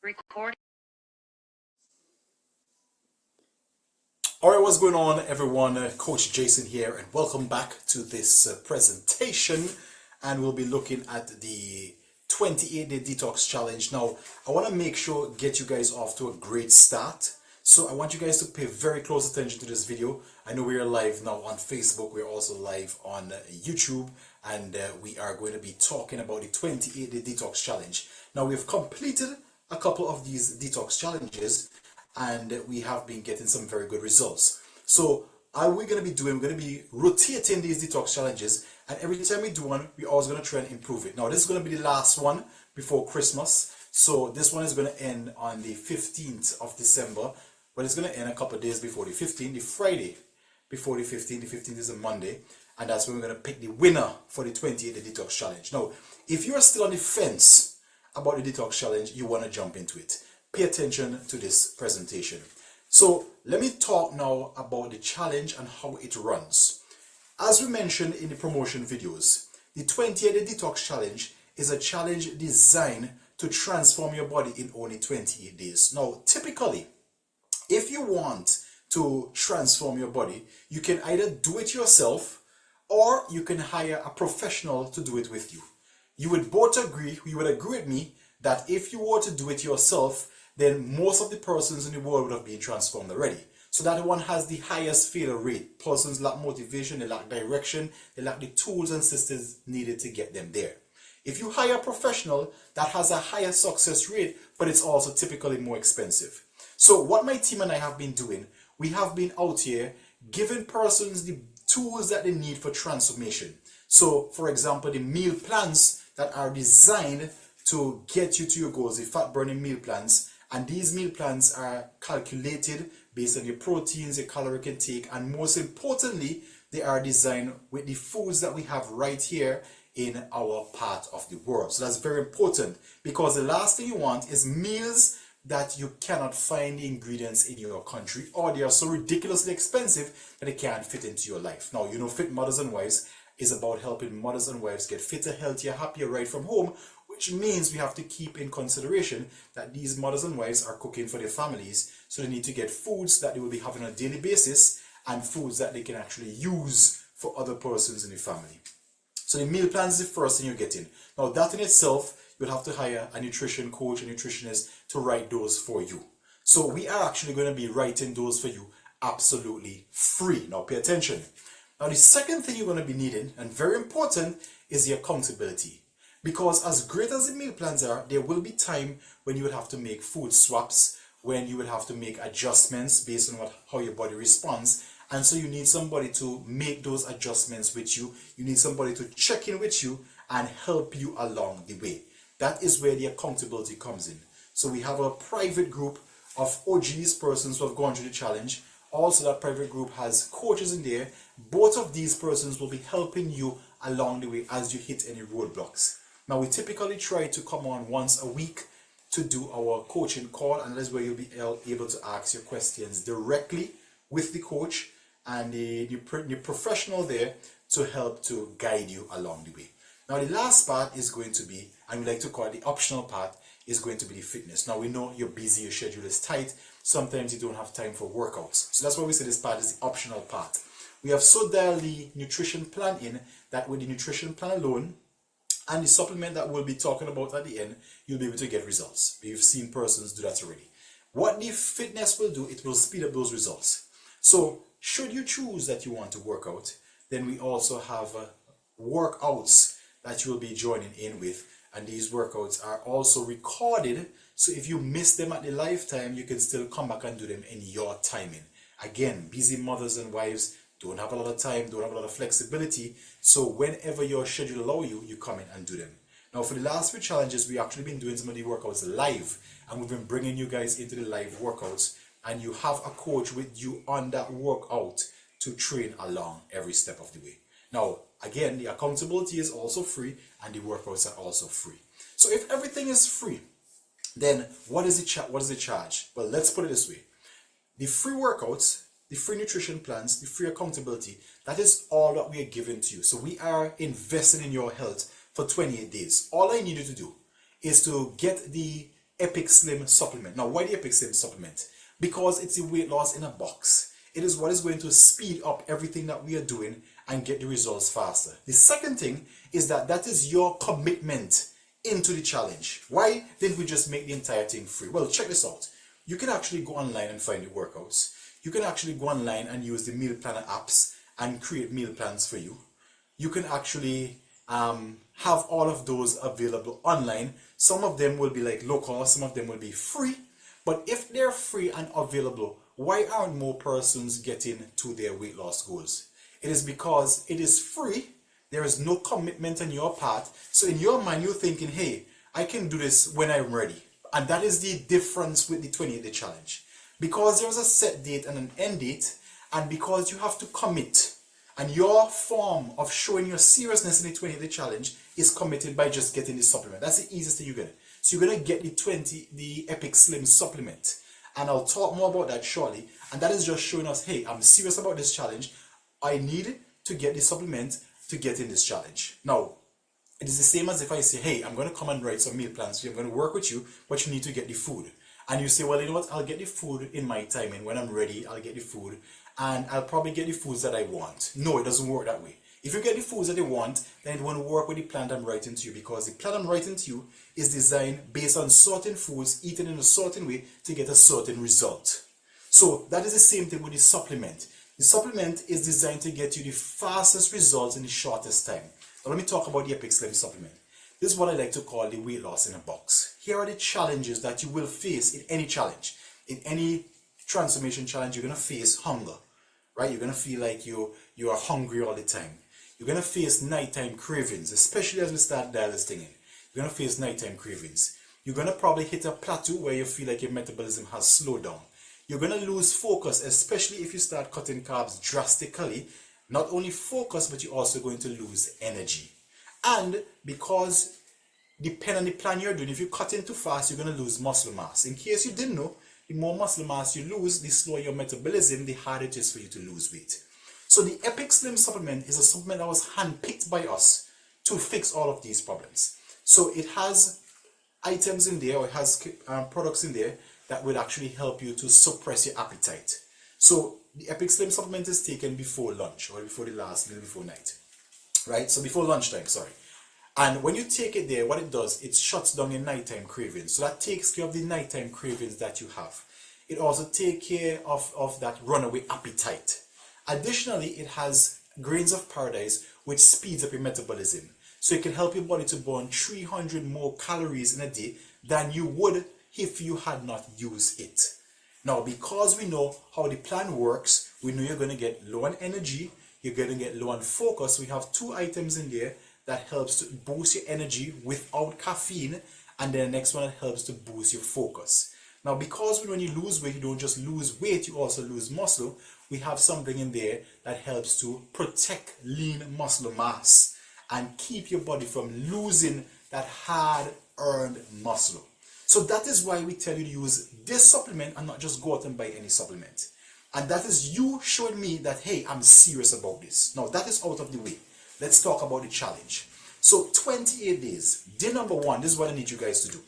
Recording. Alright, what's going on everyone? Coach Jason here and welcome back to this presentation, and we'll be looking at the 28-day detox challenge. Now, I want to make sure get you guys off to a great start. So I want you guys to pay very close attention to this video. I know we are live now on Facebook, we're also live on YouTube, and we are going to be talking about the 28-day detox challenge. Now, we've completed a couple of these detox challenges and we have been getting some very good results. So we're going to be rotating these detox challenges, and every time we do one, we're always going to try and improve it. Now this is going to be the last one before Christmas, so this one is going to end on the 15th of December, but it's going to end a couple of days before the 15th, the Friday before the 15th. The 15th is a Monday, and that's when we're going to pick the winner for the 28-day detox challenge. Now, if you're still on the fence about the detox challenge, you want to jump into it, pay attention to this presentation. So let me talk now about the challenge and how it runs. As we mentioned in the promotion videos, the 28-day detox challenge is a challenge designed to transform your body in only 28 days. Now, typically, if you want to transform your body, you can either do it yourself or you can hire a professional to do it with you. You would agree with me that if you were to do it yourself, then most of the persons in the world would have been transformed already. So that one has the highest failure rate. Persons lack motivation, they lack direction, they lack the tools and systems needed to get them there. If you hire a professional, that has a higher success rate, but it's also typically more expensive. So what my team and I have been doing, we have been out here giving persons the tools that they need for transformation. So for example, the meal plans that are designed to get you to your goals, the fat burning meal plans. And these meal plans are calculated based on your proteins, your caloric intake, and most importantly, they are designed with the foods that we have right here in our part of the world. So that's very important, because the last thing you want is meals that you cannot find the ingredients in your country, or they are so ridiculously expensive that they can't fit into your life. Now, you know, Fit Mothers and Wives is about helping mothers and wives get fitter, healthier, happier right from home, which means we have to keep in consideration that these mothers and wives are cooking for their families, so they need to get foods that they will be having on a daily basis and foods that they can actually use for other persons in the family. So the meal plan is the first thing you're getting. Now that in itself, you'll have to hire a nutrition coach, a nutritionist to write those for you. So we are actually going to be writing those for you absolutely free. Now pay attention. Now the second thing you're going to be needing, and very important, is the accountability. Because as great as the meal plans are, there will be time when you would have to make food swaps, when you would have to make adjustments based on how your body responds. And so you need somebody to make those adjustments with you. You need somebody to check in with you and help you along the way. That is where the accountability comes in. So we have a private group of OGs, persons who have gone through the challenge. Also, that private group has coaches in there. Both of these persons will be helping you along the way as you hit any roadblocks. Now, we typically try to come on once a week to do our coaching call, and that's where you'll be able to ask your questions directly with the coach and the professional there to help to guide you along the way. Now, the last part is going to be, and we like to call it the optional part, is going to be the fitness. Now, we know you're busy, your schedule is tight, sometimes you don't have time for workouts. So that's why we say this part is the optional part. We have so dialed the nutrition plan in that with the nutrition plan alone, and the supplement that we'll be talking about at the end, you'll be able to get results. We've seen persons do that already. What the fitness will do, it will speed up those results. So should you choose that you want to work out, then we also have workouts that you will be joining in with. And these workouts are also recorded. So if you miss them at the lifetime, you can still come back and do them in your timing. Again, busy mothers and wives don't have a lot of time, don't have a lot of flexibility. So whenever your schedule allows you, you come in and do them. Now for the last few challenges, we've actually been doing some of the workouts live, and we've been bringing you guys into the live workouts, and you have a coach with you on that workout to train along every step of the way. Now, again, the accountability is also free and the workouts are also free. So if everything is free, then what is the charge? Well, let's put it this way. The free workouts, the free nutrition plans, the free accountability, that is all that we are giving to you. So we are investing in your health for 28 days. All I need you to do is to get the EpicSlim supplement. Now, why the EpicSlim supplement? Because it's a weight loss in a box. It is what is going to speed up everything that we are doing and get the results faster. The second thing is that that is your commitment into the challenge. Why didn't we just make the entire thing free? Well, check this out. You can actually go online and find the workouts. You can actually go online and use the meal planner apps and create meal plans for you. You can actually have all of those available online. Some of them will be like low cost, some of them will be free. But if they're free and available, why aren't more persons getting to their weight loss goals? It is because it is free. There is no commitment on your part. So in your mind, you're thinking, hey, I can do this when I'm ready. And that is the difference with the 28-day challenge. Because there's a set date and an end date, and because you have to commit, and your form of showing your seriousness in the 28-day challenge is committed by just getting the supplement. That's the easiest thing you're gonna. So you're gonna get the EpicSlim supplement. And I'll talk more about that shortly. And that is just showing us, hey, I'm serious about this challenge. I need to get the supplement to get in this challenge. Now, it is the same as if I say, hey, I'm going to come and write some meal plans for you. I'm going to work with you, but you need to get the food. And you say, well, you know what? I'll get the food in my time. And when I'm ready, I'll get the food. And I'll probably get the foods that I want. No, it doesn't work that way. If you get the foods that you want, then it won't work with the plan I'm writing to you, because the plan I'm writing to you is designed based on certain foods eaten in a certain way to get a certain result. So that is the same thing with the supplement. The supplement is designed to get you the fastest results in the shortest time. Now let me talk about the EpicSlim supplement. This is what I like to call the weight loss in a box. Here are the challenges that you will face in any challenge. In any transformation challenge, you're going to face hunger, right? You're going to feel like you are hungry all the time. You're going to face nighttime cravings, especially as we start dial this thing in. You're going to face nighttime cravings. You're going to probably hit a plateau where you feel like your metabolism has slowed down. You're going to lose focus, especially if you start cutting carbs drastically. Not only focus, but you're also going to lose energy. And because depending on the plan you're doing, if you cut in too fast, you're going to lose muscle mass. In case you didn't know, the more muscle mass you lose, the slower your metabolism, the harder it is for you to lose weight. So the EpicSlim supplement is a supplement that was handpicked by us to fix all of these problems. So it has items in there, or it has products in there that will actually help you to suppress your appetite. So the EpicSlim supplement is taken before lunch, or before the last meal before night, right? So before lunchtime, sorry. And when you take it there, what it does, it shuts down your nighttime cravings. So that takes care of the nighttime cravings that you have. It also takes care of that runaway appetite. Additionally, it has grains of paradise, which speeds up your metabolism. So it can help your body to burn 300 more calories in a day than you would if you had not used it. Now, because we know how the plan works, we know you're going to get low on energy, you're going to get low on focus. We have two items in there that helps to boost your energy without caffeine, and then the next one that helps to boost your focus. Now, because when you lose weight, you don't just lose weight, you also lose muscle. We have something in there that helps to protect lean muscle mass and keep your body from losing that hard-earned muscle. So that is why we tell you to use this supplement and not just go out and buy any supplement. And that is you showing me that, hey, I'm serious about this. Now, that is out of the way. Let's talk about the challenge. So 28 days. Day number 1, this is what I need you guys to do.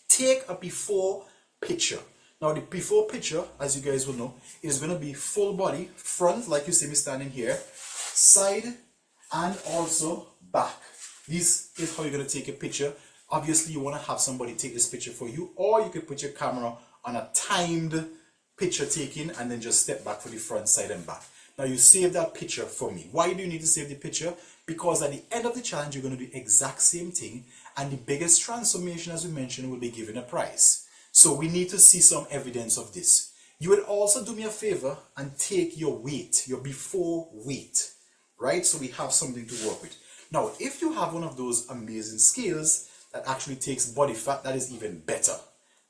Take a before picture. Now, the before picture, as you guys will know, is going to be full body, front, like you see me standing here, side, and also back. This is how you're going to take a picture. Obviously, you want to have somebody take this picture for you, or you could put your camera on a timed picture taking and then just step back for the front, side, and back. Now, you save that picture for me. Why do you need to save the picture? Because at the end of the challenge, you're going to do the exact same thing, and the biggest transformation, as we mentioned, will be given a prize. So we need to see some evidence of this. You would also do me a favor and take your weight, your before weight, right? So we have something to work with. Now, if you have one of those amazing scales that actually takes body fat, that is even better,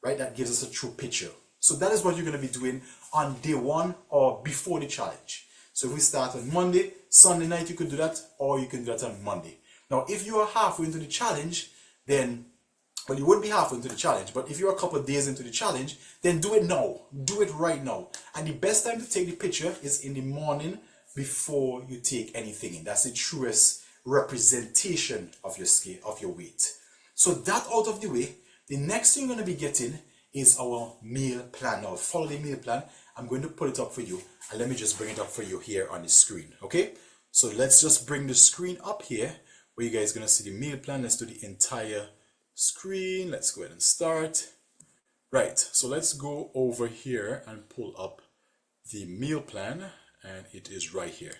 right? That gives us a true picture. So that is what you're going to be doing on day 1 or before the challenge. So if we start on Monday, Sunday night, you could do that, or you can do that on Monday. Now, if you are halfway into the challenge, then, well, you wouldn't be halfway into the challenge, but if you're a couple of days into the challenge, then do it now. Do it right now. And the best time to take the picture is in the morning before you take anything in. That's the truest representation of your scale, of your weight. So that out of the way, The next thing you're going to be getting is our meal plan. Now follow the meal plan. I'm going to pull it up for you, and let me just bring it up for you here on the screen. Okay, so let's just bring the screen up here where you guys are going to see the meal plan. Let's do the entire screen. Let's go ahead and start. Right, so let's go over here and pull up the meal plan, and it is right here.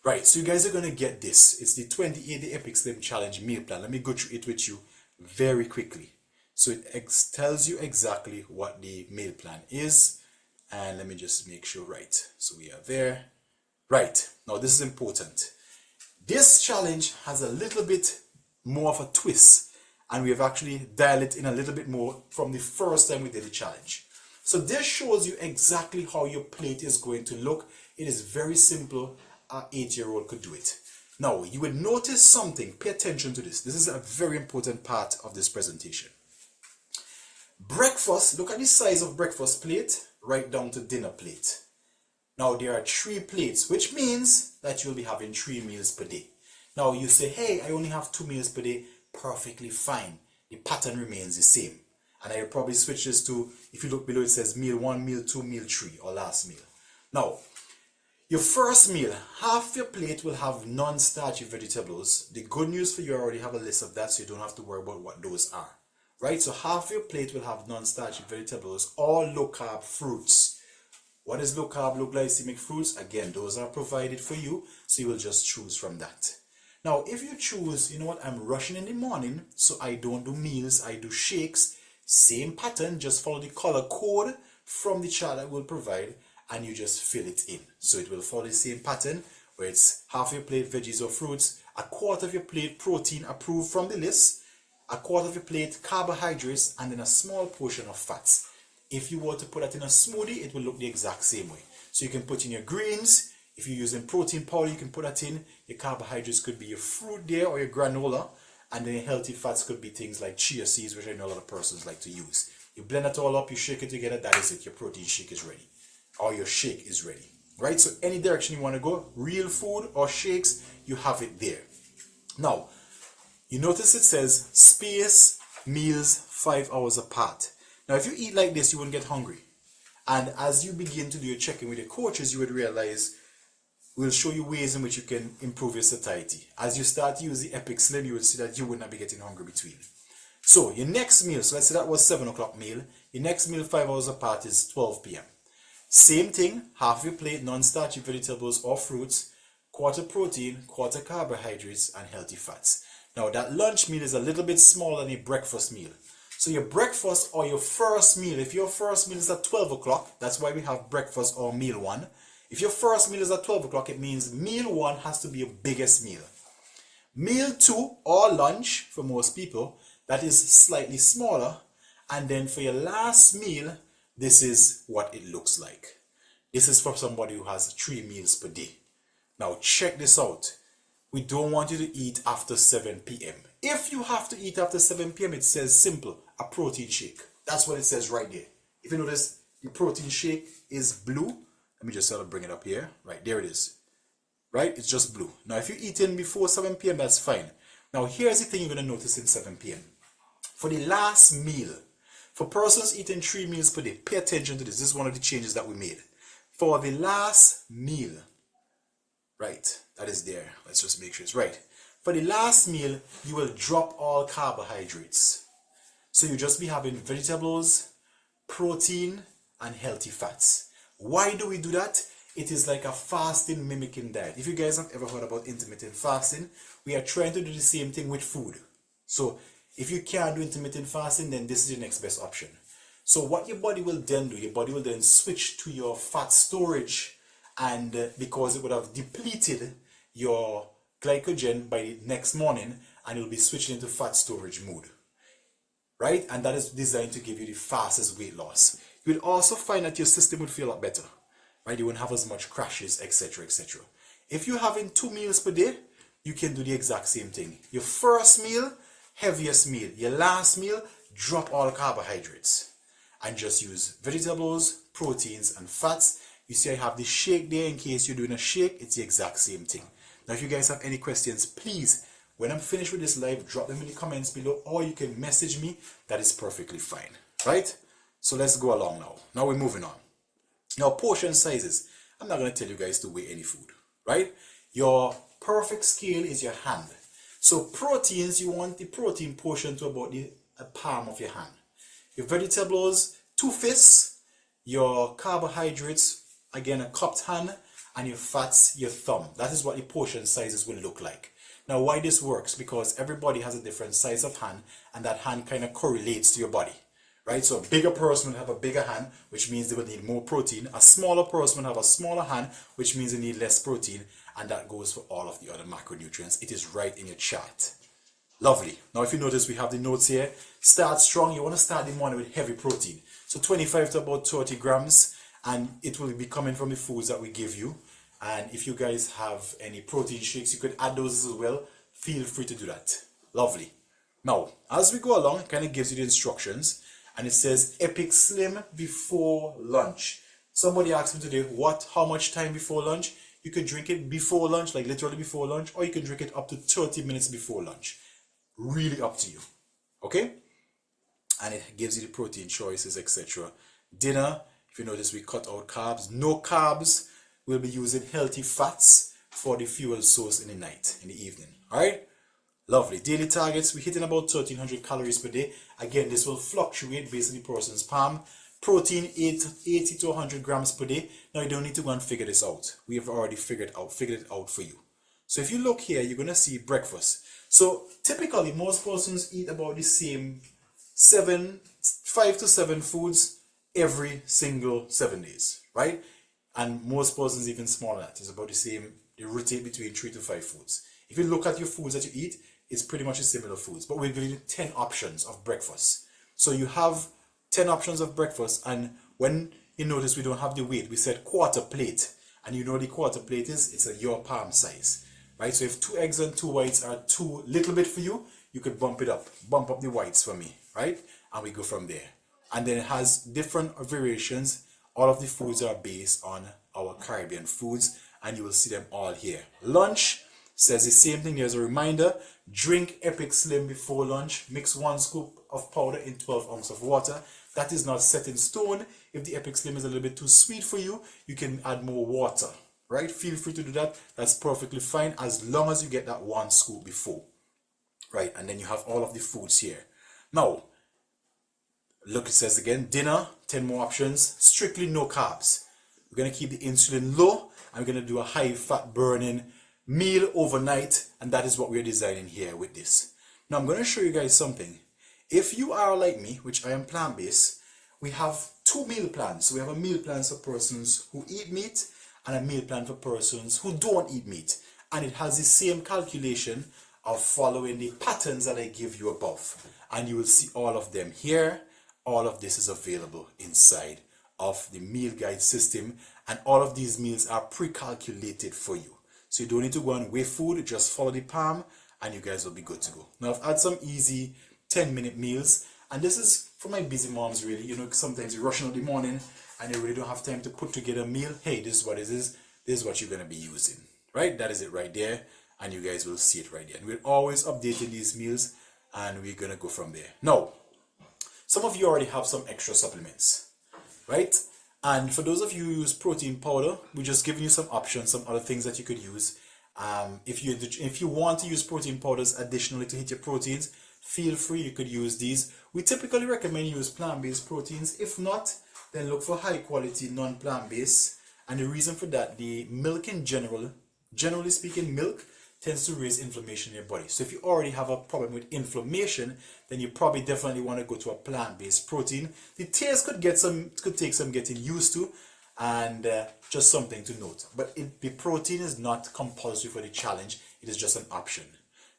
Right, so you guys are going to get this. It's the 28-day EpicSlim Challenge meal plan. Let me go through it with you very quickly. So it tells you exactly what the meal plan is, and let me just make sure. Right, so we are there. Right, now this is important. This challenge has a little bit more of a twist, and we have actually dialed it in a little bit more from the first time we did the challenge. So this shows you exactly how your plate is going to look. It is very simple. An 8-year-old could do it. Now, you would notice something. Pay attention to this. This is a very important part of this presentation. Breakfast, look at the size of breakfast plate right down to dinner plate. Now, there are 3 plates, which means that you'll be having 3 meals per day. Now, you say, hey, I only have 2 meals per day. Perfectly fine. The pattern remains the same. And I probably switch this to, if you look below, it says meal 1, meal 2, meal 3, or last meal. Now, your first meal, half your plate will have non-starchy vegetables. The good news for you, I already have a list of that, so you don't have to worry about what those are. Right? So half your plate will have non-starchy vegetables or low-carb fruits. What is low-carb, low-glycemic fruits? Again, those are provided for you, so you will just choose from that. Now, if you choose, you know what, I'm rushing in the morning, so I don't do meals, I do shakes. Same pattern, just follow the color code from the chart that we'll provide, and you just fill it in. So it will follow the same pattern, where it's half your plate veggies or fruits, a quarter of your plate protein approved from the list, a quarter of your plate carbohydrates, and then a small portion of fats. If you were to put that in a smoothie, it will look the exact same way. So you can put in your greens. If you're using protein powder, you can put that in. Your carbohydrates could be your fruit there or your granola. And then your healthy fats could be things like chia seeds, which I know a lot of persons like to use. You blend it all up, you shake it together, that is it. Your protein shake is ready. Or your shake is ready. Right? So any direction you want to go, real food or shakes, you have it there. Now, you notice it says space meals 5 hours apart. Now, if you eat like this, you won't get hungry. And as you begin to do your check-in with your coaches, you would realize we'll show you ways in which you can improve your satiety. As you start to use the EpicSlim, you will see that you will not be getting hungry between. So your next meal, so let's say that was 7 o'clock meal. Your next meal 5 hours apart is 12 p.m. Same thing, half your plate, non-starchy vegetables or fruits, quarter protein, quarter carbohydrates, and healthy fats. Now that lunch meal is a little bit smaller than a breakfast meal. So your breakfast or your first meal, if your first meal is at 12 o'clock, that's why we have breakfast or meal 1. If your first meal is at 12 o'clock, it means meal 1 has to be your biggest meal. Meal 2 or lunch, for most people, that is slightly smaller. And then for your last meal, this is what it looks like. This is for somebody who has 3 meals per day. Now check this out. We don't want you to eat after 7 p.m. If you have to eat after 7 p.m., it says simple, a protein shake. That's what it says right there. If you notice, the protein shake is blue. Let me just sort of bring it up here. Right, there it is. Right, it's just blue. Now, if you're eating before 7 p.m., that's fine. Now, here's the thing you're going to notice in 7 p.m. For the last meal, for persons eating 3 meals per day, pay attention to this. This is one of the changes that we made. For the last meal, right, that is there. Let's just make sure it's right. For the last meal, you will drop all carbohydrates. So you'll just be having vegetables, protein, and healthy fats. Why do we do that? It is like a fasting mimicking diet. If you guys have ever heard about intermittent fasting, we are trying to do the same thing with food. So if you can't do intermittent fasting, then this is your next best option. So what your body will then do, your body will then switch to your fat storage, and because it would have depleted your glycogen by the next morning, and you'll be switching into fat storage mode. Right? And that is designed to give you the fastest weight loss. You will also find that your system would feel a lot better. Right? You won't have as much crashes, etc., etc. If you're having 2 meals per day, you can do the exact same thing. Your first meal, heaviest meal. Your last meal, drop all carbohydrates. And just use vegetables, proteins, and fats. You see I have the shake there in case you're doing a shake. It's the exact same thing. Now, if you guys have any questions, please When I'm finished with this live, drop them in the comments below, or you can message me. That is perfectly fine, right? So let's go along now. Now we're moving on. Now, portion sizes. I'm not going to tell you guys to weigh any food, right? Your perfect scale is your hand. So proteins, you want the protein portion to about the palm of your hand. Your vegetables, 2 fists. Your carbohydrates, again, a cupped hand. And your fats, your thumb. That is what the portion sizes will look like. Now, why this works? Because everybody has a different size of hand, and that hand kind of correlates to your body, right? So a bigger person will have a bigger hand, which means they will need more protein. A smaller person will have a smaller hand, which means they need less protein, and that goes for all of the other macronutrients. It is right in your chart. Lovely. Now, if you notice, we have the notes here. Start strong. You want to start the morning with heavy protein. So 25 to about 30 grams, and it will be coming from the foods that we give you. And if you guys have any protein shakes, you could add those as well. Feel free to do that. Lovely. Now, as we go along, it kind of gives you the instructions. And it says EpicSlim before lunch. Somebody asked me today, how much time before lunch? You can drink it before lunch, like literally before lunch, or you can drink it up to 30 minutes before lunch. Really up to you. Okay? And it gives you the protein choices, etc. Dinner, if you notice, we cut out carbs. No carbs. We'll be using healthy fats for the fuel source in the night, in the evening. Alright? Lovely. Daily targets, we're hitting about 1300 calories per day. Again, this will fluctuate based on the person's palm. Protein, 80 to 100 grams per day. Now, you don't need to go and figure this out. We have already figured it out for you. So if you look here, you're going to see breakfast. So typically, most persons eat about the same 5 to 7 foods every single 7 days, right? And most persons even smaller than that. It's about the same. They rotate between 3 to 5 foods. If you look at your foods that you eat, it's pretty much similar foods. But we're giving you 10 options of breakfast. So you have 10 options of breakfast. And when you notice we don't have the weight, we said quarter plate. And you know the quarter plate is, it's your palm size. Right? So if 2 eggs and 2 whites are too little bit for you, you could bump it up. Bump up the whites for me. Right? And we go from there. And then it has different variations. All of the foods are based on our Caribbean foods, and you will see them all here. Lunch says the same thing. There's a reminder. Drink EpicSlim before lunch. Mix 1 scoop of powder in 12 ounces of water. That is not set in stone. If the EpicSlim is a little bit too sweet for you, you can add more water. Right? Feel free to do that. That's perfectly fine as long as you get that 1 scoop before. Right? And then you have all of the foods here. Now, look, it says again, dinner, 10 more options, strictly no carbs. We're going to keep the insulin low, and we're going to do a high fat burning meal overnight, and that is what we're designing here with this. Now, I'm going to show you guys something. If you are like me, which I am plant-based, we have 2 meal plans. So we have a meal plan for persons who eat meat, and a meal plan for persons who don't eat meat. And it has the same calculation of following the patterns that I give you above. And you will see all of them here. All of this is available inside of the meal guide system, and all of these meals are pre-calculated for you. So you don't need to go and weigh food, just follow the palm and you guys will be good to go. Now, I've had some easy 10-minute meals, and this is for my busy moms really. You know, sometimes you're rushing out the morning and you really don't have time to put together a meal. Hey, this is what it is. This is what you're going to be using, right? That is it right there, and you guys will see it right there. And we're always updating these meals, and we're going to go from there. Now, some of you already have some extra supplements, right? And for those of you who use protein powder, we're just giving you some options, some other things that you could use. If you want to use protein powders additionally to hit your proteins, feel free, you could use these. We typically recommend you use plant-based proteins. If not, then look for high quality non-plant-based. And the reason for that, the milk in generally speaking, milk tends to raise inflammation in your body. So if you already have a problem with inflammation, then you probably definitely want to go to a plant-based protein. The taste could take some getting used to, and just something to note. But the protein is not compulsory for the challenge. It is just an option.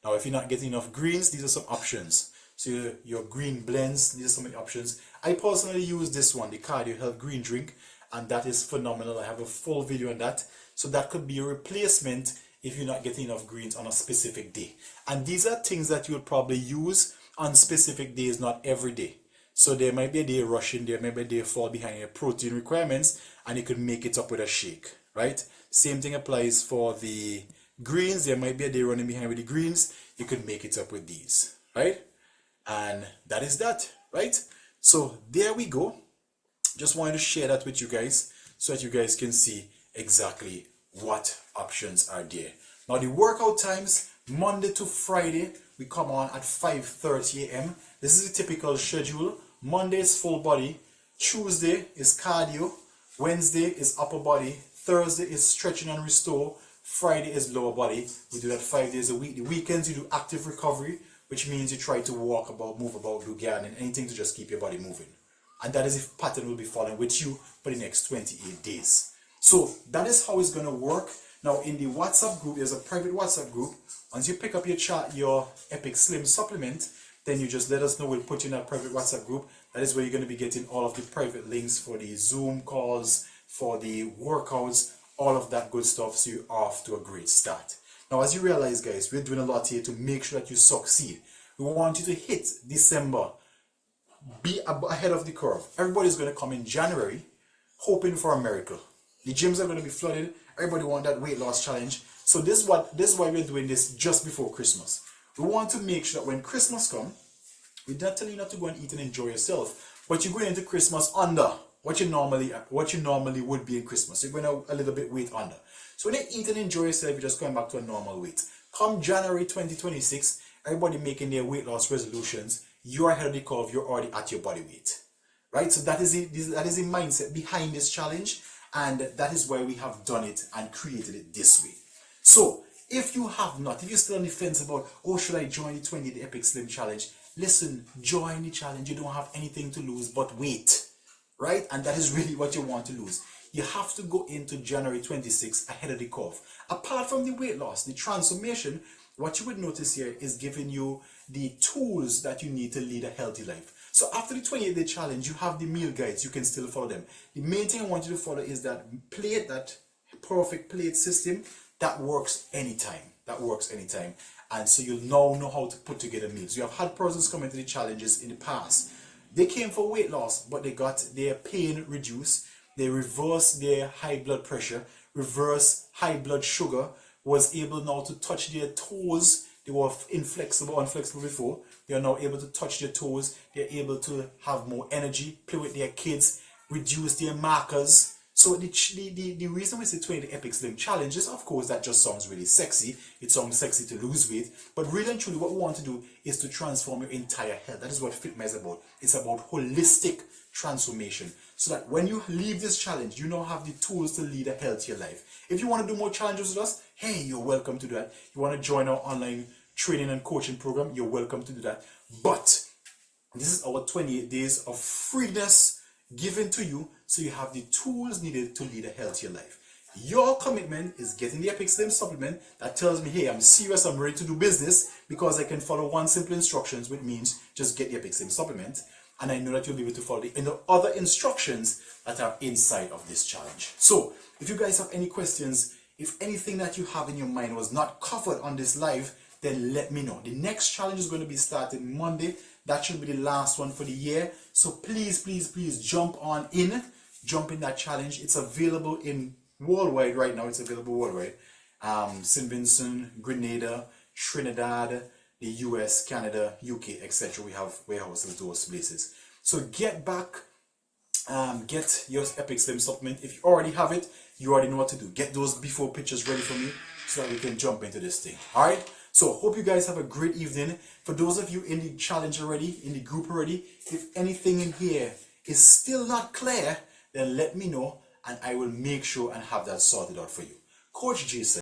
Now, if you're not getting enough greens, these are some options. So your green blends, these are some of the options. I personally use this one, the Cardio Health Green Drink, and that is phenomenal. I have a full video on that. So that could be a replacement if you're not getting enough greens on a specific day. And these are things that you would probably use on specific days, not every day. So there might be a day rushing, there might be a day fall behind your protein requirements, and you could make it up with a shake, right? Same thing applies for the greens, there might be a day running behind with the greens, you could make it up with these, right? And that is that, right? So there we go. Just wanted to share that with you guys so that you guys can see exactly what options are there. Now the workout times, Monday to Friday, we come on at 5:30 a.m. This is the typical schedule. Monday is full body, Tuesday is cardio, Wednesday is upper body, Thursday is stretching and restore, Friday is lower body. We do that 5 days a week. The weekends you do active recovery, which means you try to walk about, move about, do gardening, anything to just keep your body moving. And that is the pattern we'll be following with you for the next 28 days. So that is how it's going to work. Now in the WhatsApp group, there's a private WhatsApp group. Once you pick up your EpicSlim supplement, then you just let us know. We'll put you in a private WhatsApp group. That is where you're going to be getting all of the private links for the Zoom calls, for the workouts, all of that good stuff, so you're off to a great start. Now as you realize, guys, we're doing a lot here to make sure that you succeed. We want you to hit December, be ahead of the curve. Everybody's going to come in January hoping for a miracle. The gyms are going to be flooded. Everybody wants that weight loss challenge. So this is why we're doing this just before Christmas. We want to make sure that when Christmas comes, we're not telling you not to go and eat and enjoy yourself, but you're going into Christmas under what you normally would be in Christmas. You're going a little bit weight under. So when you eat and enjoy yourself, you're just going back to a normal weight. Come January 2026, everybody making their weight loss resolutions, you're ahead of the curve, you're already at your body weight. Right? So that is the mindset behind this challenge, and that is why we have done it and created it this way. So if you have not, if you're still on the fence about, oh, should I join the 20-day EpicSlim challenge? Listen, join the challenge. You don't have anything to lose but weight. Right? And that is really what you want to lose. You have to go into January 26 ahead of the curve. Apart from the weight loss, the transformation, what you would notice here is giving you the tools that you need to lead a healthy life. So after the 28-day challenge, you have the meal guides. You can still follow them. The main thing I want you to follow is that plate, that perfect plate system that works anytime. That works anytime. And so you'll now know how to put together meals. You have had persons come into the challenges in the past. They came for weight loss, but they got their pain reduced. They reversed their high blood pressure, reversed high blood sugar, was able now to touch their toes. They were unflexible before. They are now able to touch their toes. They're able to have more energy, play with their kids, reduce their markers. So the reason we say 20 EpicSlim challenge is, of course, that just sounds really sexy. It sounds sexy to lose weight. But really and truly, what we want to do is to transform your entire health. That is what FitMe is about. It's about holistic transformation. So that when you leave this challenge, you now have the tools to lead a healthier life. If you want to do more challenges with us, hey, you're welcome to do that. You want to join our online training and coaching program, you're welcome to do that. But this is our 28 days of freeness given to you, so you have the tools needed to lead a healthier life. Your commitment is getting the EpicSlim supplement that tells me, hey, I'm serious, I'm ready to do business, because I can follow one simple instructions, which means just get the EpicSlim supplement, and I know that you'll be able to follow the other instructions that are inside of this challenge. So if you guys have any questions, if anything that you have in your mind was not covered on this live, then let me know. The next challenge is going to be starting Monday. That should be the last one for the year. So please, please, please jump in that challenge. It's available in worldwide right now. It's available worldwide. St. Vincent, Grenada, Trinidad, the US, Canada, UK, etc. We have warehouses, those places. So get back, get your EpicSlim supplement. If you already have it, you already know what to do. Get those before pictures ready for me so that we can jump into this thing. All right? So hope you guys have a great evening. For those of you in the challenge already, in the group already, if anything in here is still not clear, then let me know and I will make sure and have that sorted out for you. Coach Jason.